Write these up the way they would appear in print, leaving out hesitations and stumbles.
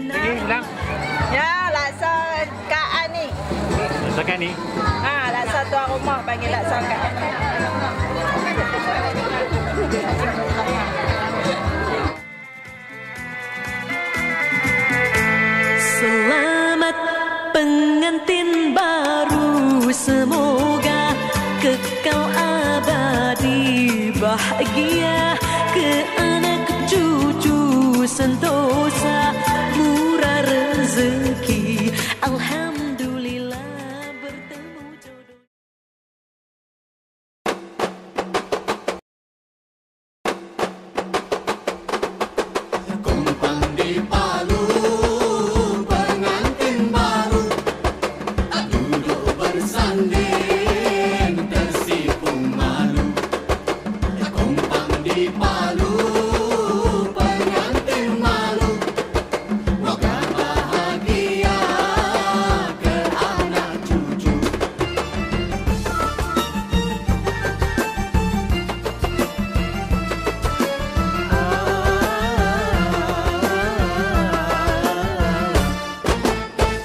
Lagi bilang. Ya, laksa Kak Ani. Laksa Kak Ani. Laksa tuan rumah panggil laksa Kak Ani. Selamat pengantin baru, semoga kekal abadi bahagia, ke anak cucu sentosa murah rezeki. Alhamdulillah bertemu jodoh. Kumpang di Palu, pengantin baru duduk bersanding tersipu malu. Kumpang di Palu, pengantin malu, moga bahagia ke anak cucu.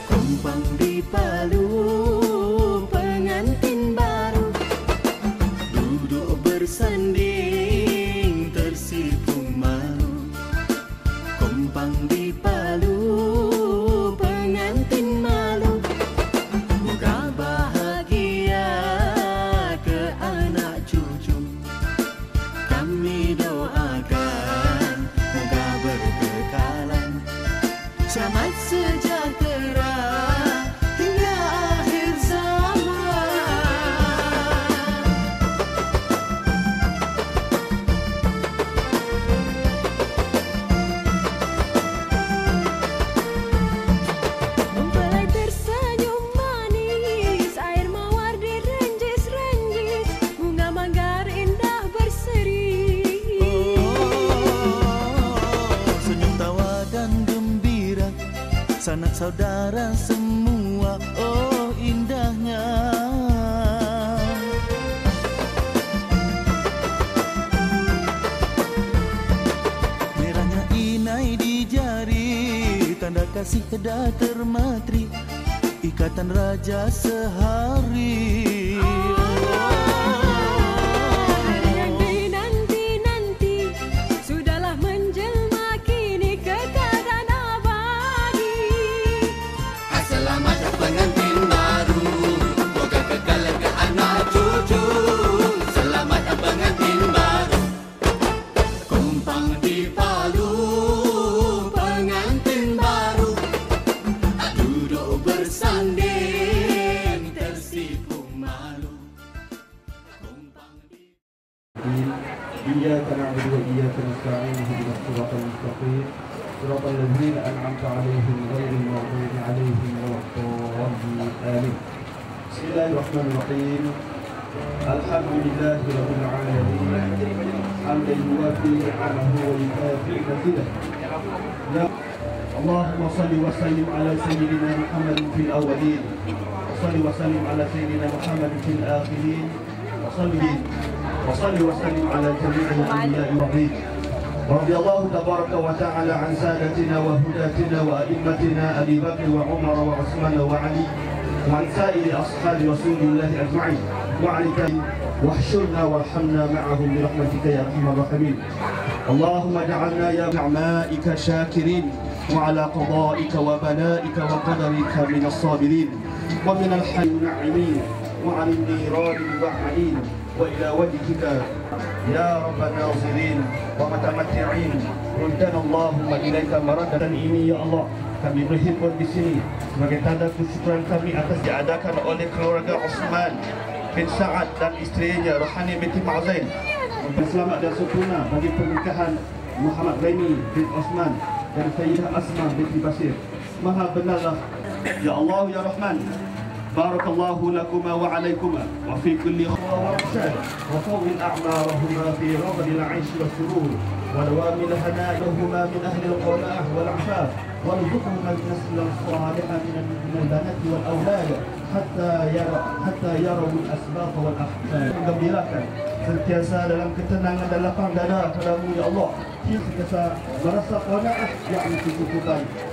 Kumpang di Palu, pengantin baru duduk bersanding tersipu malu. Kumpang di Palu, pengantin malu, moga bahagia ke anak cucu. Kami doakan moga berkekalan, selamat sejahtera hingga akhir zaman. Mempelai tersenyum manis, air mawar direnjis-renjis, bunga manggar indah berseri. Senyum tawa dan gembira, sanak saudara semua, oh indahnya. Merahnya inai di jari, tanda kasih dah termatri, ikatan raja sehari. Hari yang dinanti-nanti sudahlah menjelma kini kekal dan abadi. Selamat pengantin baru, moga kekal ke anak cucu. Selamat pengantin baru. Kumpang di Palu, pengantin baru duduk bersanding tersipu malu. Kumpang di إياك نعبد وإياك نستعين اهدنا الصراط المستقيم صراط الذين أنعمت عليهم غير المغضوب عليهم ولا الضالين آمين. بسم الله الرحمن الرحيم. الحمد لله رب العالمين حمدا يوافي نعمه ويكافئ مزيده. يا اللهم صل وسلم على سيدنا محمد في الأولين وصل وسلم على سيدنا محمد في الآخرين وصل وسلم على جميع الأنبياء والرسل. رضي الله تبارك وتعالى عن سادتنا وهداتنا وأئمتنا أبي بكر وعمر وعثمان وعلي وعن سائر أصحاب رسول الله أجمعين وعليك واحشرنا وارحمنا معهم برحمتك يا أرحم الراحمين. اللهم اجعلنا يا نعمائك شاكرين وعلى قضائك وبلائك وقدرك من الصابرين ومن الحي الناعمين وعن النيران المبعدين وإلى وجهك يا رب الناظرين ومتمتعين. ردنا اللهم إليك مردة ini ya Allah. Kami berhimpun di sini sebagai tanda kesyukuran kami atas diadakan oleh keluarga Osman bin Sa'ad dan isterinya Rohani binti Ma'zain. Selamat dan sempurna bagi pernikahan Muhammad Remy bin Osman dan Sayyidah Asma binti Basir. Maha benarlah ya Allah ya Rahman. Barakallahu lakuma wa alaikuma wa fi kulli khawwa wa rashad wa tawil a'marahuma fi ghadil 'aish wa surur ودوام الهناء لهما من أهل القناعة والعفاف وارزقهما النسل الصالح من البنات والأولاد حتى يروا الأسباط والأحفاد. Menggembirakan sentiasa dalam ketenangan dan lapang dada padamu ya Allah. Sentiasa merasa qanaah yang mencukupi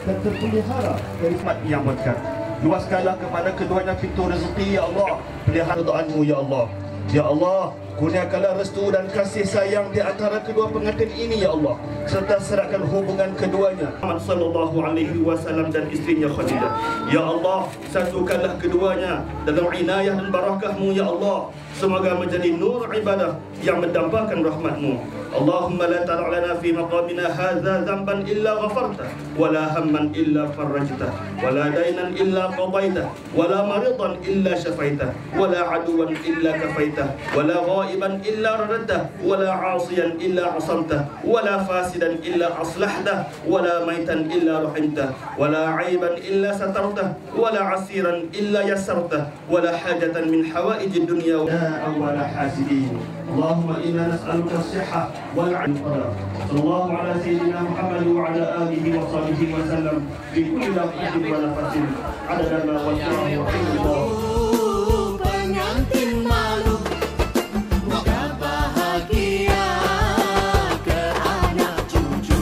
dan terpelihara dari nikmat yang berkat. Luaskanlah kepada keduanya pintu rezeki ya Allah. Pelihara doamu ya Allah. Ya Allah, kurniakanlah restu dan kasih sayang di antara kedua pengantin ini ya Allah, serta serahkan hubungan keduanya Muhammad sallallahu alaihi wasallam dan isterinya Khadijah. Ya Allah, satukanlah keduanya dalam inayah dan barakah-Mu ya Allah. Semoga menjadi nur ibadah yang mendampakkan rahmat-Mu. Allahumma la tada' lana fi maqamina hadza dhanban illa ghafartah, wala hamman illa farajtah, wala daynan illa qadaitah, wala maridan illa syafaitah, wala aduwan illa kafaitah, wala ghaiban illa radadtah, wala 'asiyan illa 'asamtah, wala fasidan illa aslahtah, wala maitan illa rahimtah, wala 'aiban illa satartah, wala 'asiran illa yassartah, wala hajatan min hawaijid dunya awwal hasidin. Allahumma inna nas'aluka as-sihhah wal 'afiyah. Sallallahu ala sayyidina Muhammad wa ala alihi wa sahbihi wa sallam fi kulli lafzin wa nafasin adada ma wasi'ahu Allah. Pengantin malu, moga bahagia ke anak cucu.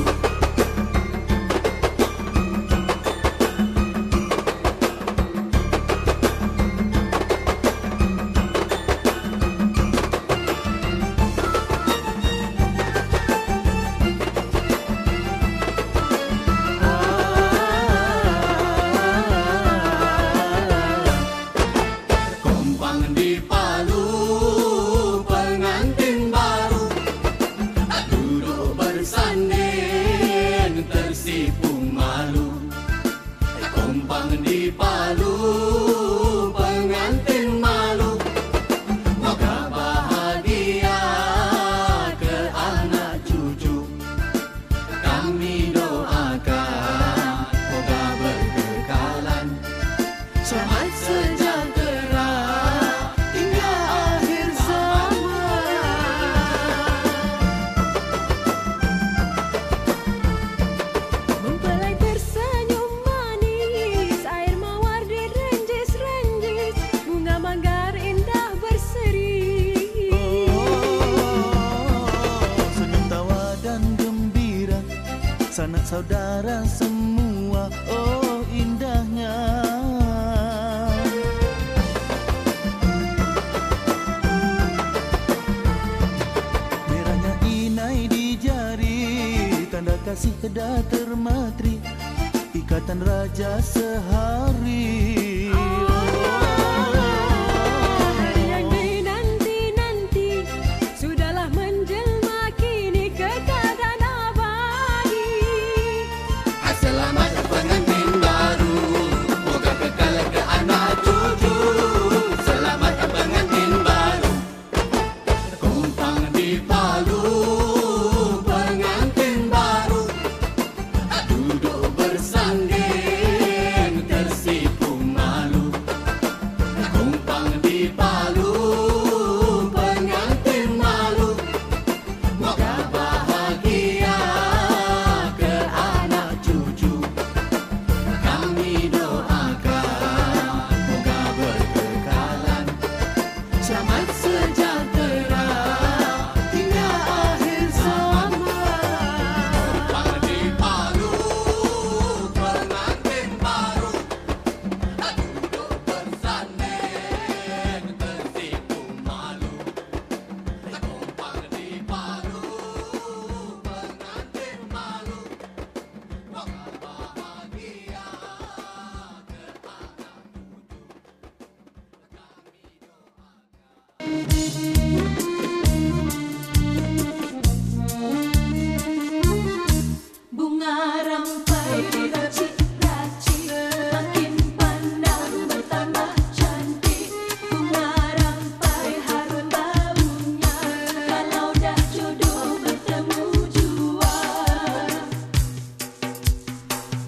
Sanak saudara semua, oh indahnya. Merahnya inai di jari, tanda kasih dah termatri, ikatan raja sehari.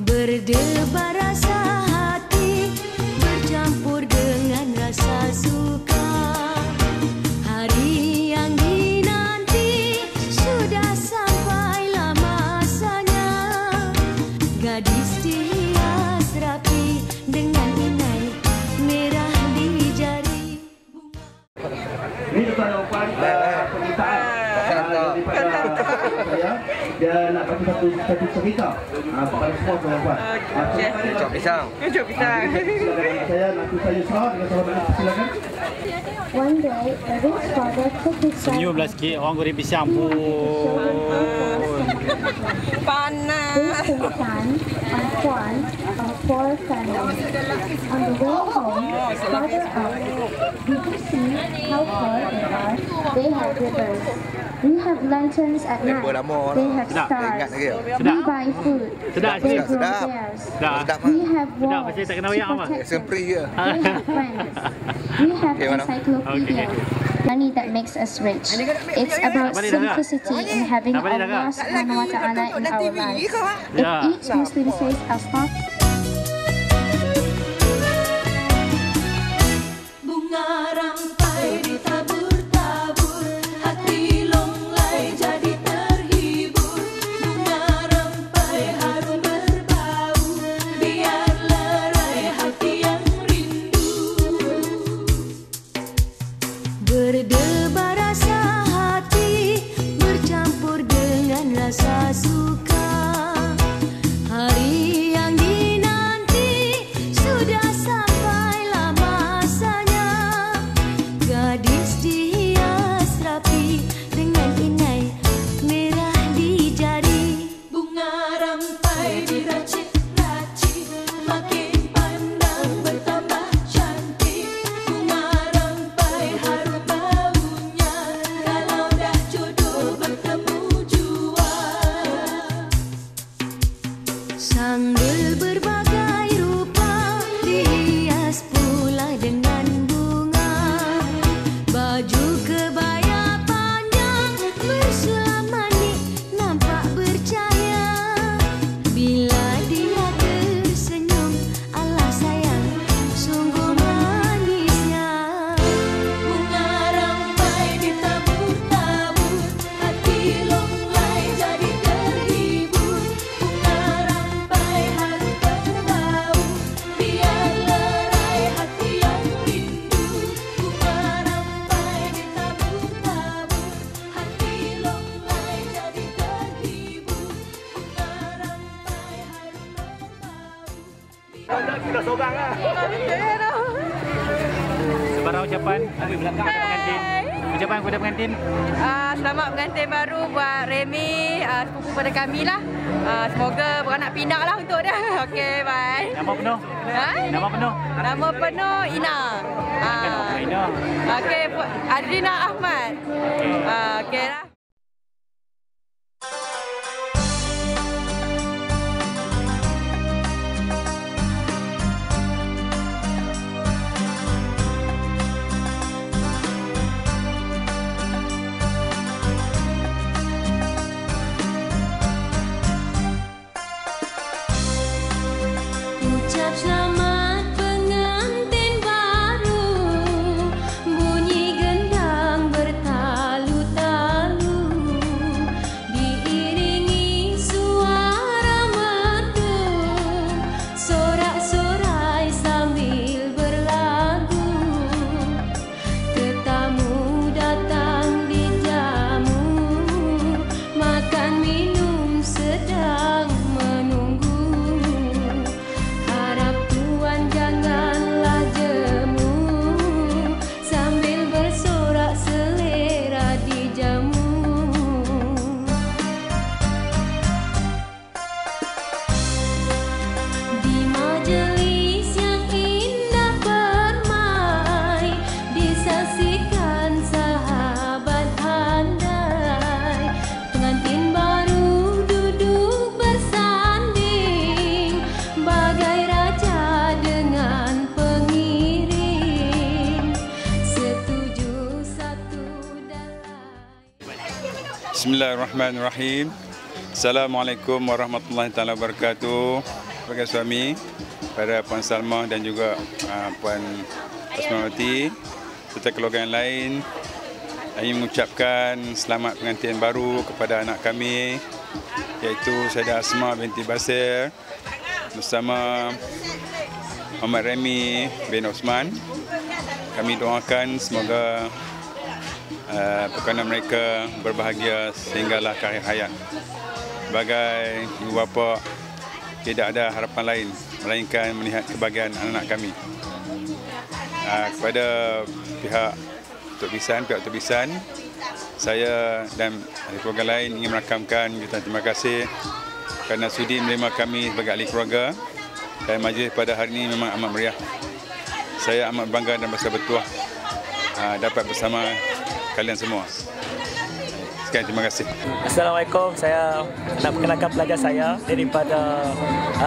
Berdebar rasa hati bercampur dengan rasa suka. Hari yang dinanti sudah sampai hias rapi dengan inai merah di jari. Ini kepada Puan permintaan daripada saya. Dia nak bagi satu cerita kepada semua tuan-tuan. Kecap pisang. Silakan saya, nanti saya serah dengan sahabat. Silakan. One day, a rich father took his son Senyumlah sikit, orang goreng pisang pun. Panas. his son and Juan, a poor family. On the way home, father asked, "Did you see how poor they are? They have rivers. We have lanterns at night. They have stars. We buy food. They grow theirs. We have walls to protect them. They have friends. We have encyclopedia. Money that makes us rich. It's about simplicity in having Allah subhanahu wa ta'ala in our lives. If each Muslim says Astaghfirullah, Bunga rampai ditabur-tabur, hati longlai jadi terhibur. Bunga rampai harum berbau, biar lerai hati yang rindu. Berdebar rasa hati, bercampur dengan rasa suka. Hari yang dinanti sudah sampailah masanya. Gadis dihias rapi dengan inai merah di jari. Bunga rampai diracik-racik, makin pandang bertambah cantik. Bunga rampai harum baunya, kalau dah jodoh bertemu jua. Sambil berbagai rupa dihias pula dengan bunga. Baju kebaya panjang bersulam manik nampak bercahaya. Bila dia tersenyum, Allah sayang, sungguh manisnya. Bunga rampai ditabur-tabur, hati longlai jadi terhibur. Bunga rampai harum berbau, biar lerai hati yang rindu. Bunga rampai ditabur-tabur, hati longlai jadi terhibur. Bunga rampai harum berbau. Kita sorang lah. Sebarang ucapan kepada pengantin. Ucapan kepada pengantin. Selamat pengantin baru buat Remy, sepupu pada kami lah. Semoga beranak pinak lah untuk dia. Okey, bye. Nama penuh? Nama penuh? Nama penuh Ina. Ina. Okey, Adrina Ahmad. Okey lah. Ucap selamat pengantin baru, bunyi gendang bertalu-talu, diiringi suara merdu, sorak-sorai sambil berlagu. Tetamu datang dijamu, makan minum sedang menunggu. Harap tuan janganlah jemu, sambil bersorak selera dijamu. Di majlis yang indah permai, disaksikan sahabat handai. Pengantin baru duduk bersanding, bagai raja dengan pengiring. Setuju satu dalai. Bismillahirrahmanirrahim. Assalamualaikum warahmatullahi taala wabarakatuh. Sebagai suami, pada Puan Salmah dan juga Puan Asmawati serta keluarga yang lain, saya ingin mengucapkan selamat pengantin baru kepada anak kami, iaitu Sayyidah Asma binti Basir bersama Muhammad Remy bin Osman. Kami doakan semoga perkawinan mereka berbahagia sehinggalah ke akhir hayat. Sebagai ibu bapa, tidak ada harapan lain melainkan melihat kebahagiaan anak-anak kami. Kepada pihak Tok Bisan, saya dan ahli keluarga lain ingin merakamkan ucapan terima kasih kerana sudi menerima kami sebagai ahli keluarga, dan majlis pada hari ini memang amat meriah. Saya amat bangga dan berasa bertuah dapat bersama kalian semua. Sekian, terima kasih. Assalamualaikum, saya nak perkenalkan pelajar saya daripada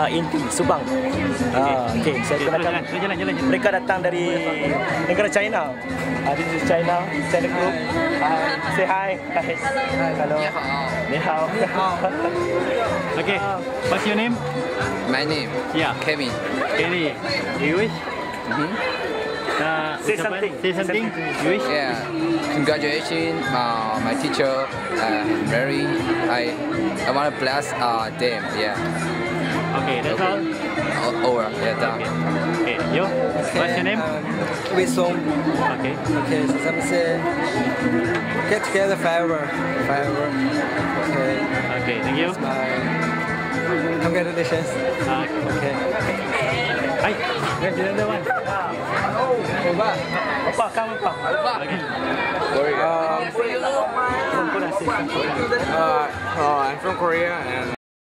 Inti, Subang. Okey, saya perkenalkan. Jalan. Mereka datang dari negara China. This is China group. Say hi. Hello. Ni hao. Okay, what's your name? My name? Yeah. Kevin. Kenny. You wish? Say something. Say something. You wish? Yeah. Congratulations, my teacher, Mary. I want to bless them. Yeah. Okay, that's all. Over. Yeah, done. Okay, you? What's your name? We song. Okay. Okay, so some say get together forever. Okay. Okay, thank you. Congratulations. Okay. Hai, there's another one. Opa, come Opa. Okay. I'm from Korea and